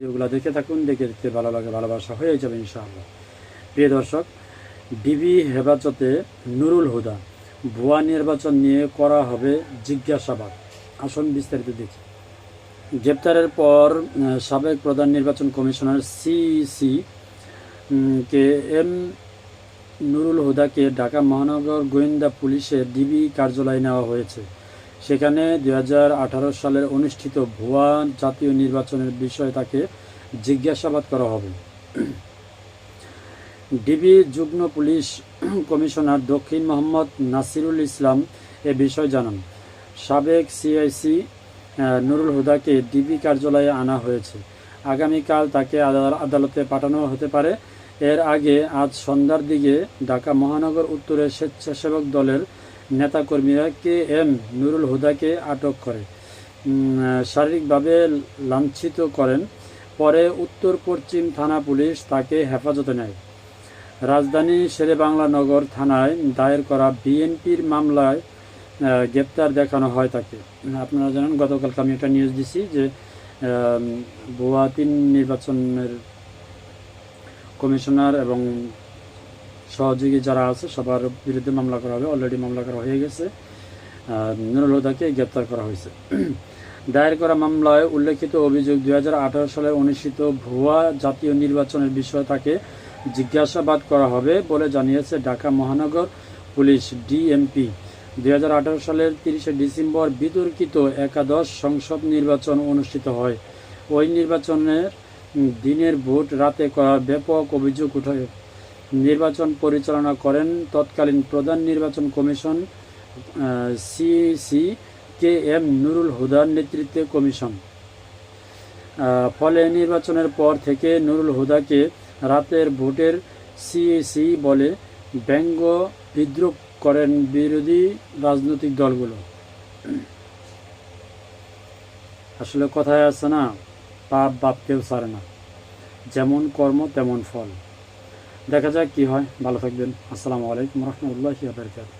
যেগুলো দেখে থাকুন, দেখে দেখতে ভালো লাগে, ভালোবাসা হয়ে যাবে ইনশাআল্লাহ। প্রিয় দর্শক, ডিবি হেফাজতে নুরুল হুদা, ভুয়া নির্বাচন নিয়ে করা হবে জিজ্ঞাসাবাদ। আসুন বিস্তারিত দেখি। গ্রেপ্তারের পর সাবেক প্রধান নির্বাচন commissioner CEC K M Nurul হুদাকে ঢাকা মহানগর গোয়েন্দা পুলিশের ডিবি কার্যালয়ে নেওয়া হয়েছে। সেখানে 2018 সালের অনুষ্ঠিত ভুয়া জাতীয় নির্বাচনের বিষয়ে তাকে জিজ্ঞাসাবাদ করা হবে। ডিবি যুগ্ম পুলিশ কমিশনার দক্ষিণ মোহাম্মদ নাসিরুল ইসলাম এ বিষয় জানান। সাবেক সিআইসি নুরুল হুদাকে ডিবি কার্যালয়ে আনা হয়েছে। আগামীকাল তাকে আদালতে পাঠানো হতে পারে। এর আগে আজ সন্ধ্যার দিকে ঢাকা মহানগর উত্তরের স্বেচ্ছাসেবক দলের নেতাকর্মীরা কে এম নুরুল হুদাকে আটক করে শারীরিকভাবে লাঞ্ছিত করেন। পরে উত্তর পশ্চিম থানা পুলিশ তাকে হেফাজতে নেয়। রাজধানী শেরেবাংলা নগর থানায় দায়ের করা বিএনপির মামলায় গ্রেপ্তার দেখানো হয় তাকে। আপনারা জানেন, গতকালকে আমি একটা নিউজ দিছি যে ভুয়া 3 নির্বাচনের কমিশনার এবং সহযোগী যারা আছে সবার বিরুদ্ধে মামলা করা হবে। অলরেডি মামলা করা হয়ে গেছে। নুরুল হুদাকে গ্রেপ্তার করা হয়েছে। দায়ের করা মামলায় উল্লেখিত অভিযোগ 2018 সালে অনুষ্ঠিত ভুয়া জাতীয় নির্বাচনের বিষয়ে তাকে জিজ্ঞাসাবাদ করা হবে বলে জানিয়েছে ঢাকা মহানগর পুলিশ ডিএমপি। 2018 সালের 30 ডিসেম্বর বিতর্কিত একাদশ সংসদ নির্বাচন অনুষ্ঠিত হয়। ওই নির্বাচনের দিনের ভোট রাতে করার ব্যাপক অভিযোগ ওঠে। নির্বাচন পরিচালনা করেন তৎকালীন প্রধান নির্বাচন commission CEC K M Nurul হুদার নেতৃত্বে কমিশন। ফলে নির্বাচনের পর থেকে নুরুল হুদাকে রাতের ভোটের সিইসি বলে ব্যঙ্গ বিদ্রুপ করেন বিরোধী রাজনৈতিক দলগুলো। আসলে কথায় আছে না, পাপ বাপ কেউ ছাড়ে না, যেমন কর্ম তেমন ফল। দেখা যাক কি হয়। ভালো থাকবেন। আসসালামু আলাইকুম রহমতুল্লাহি ওয়া বারাকাতুহু।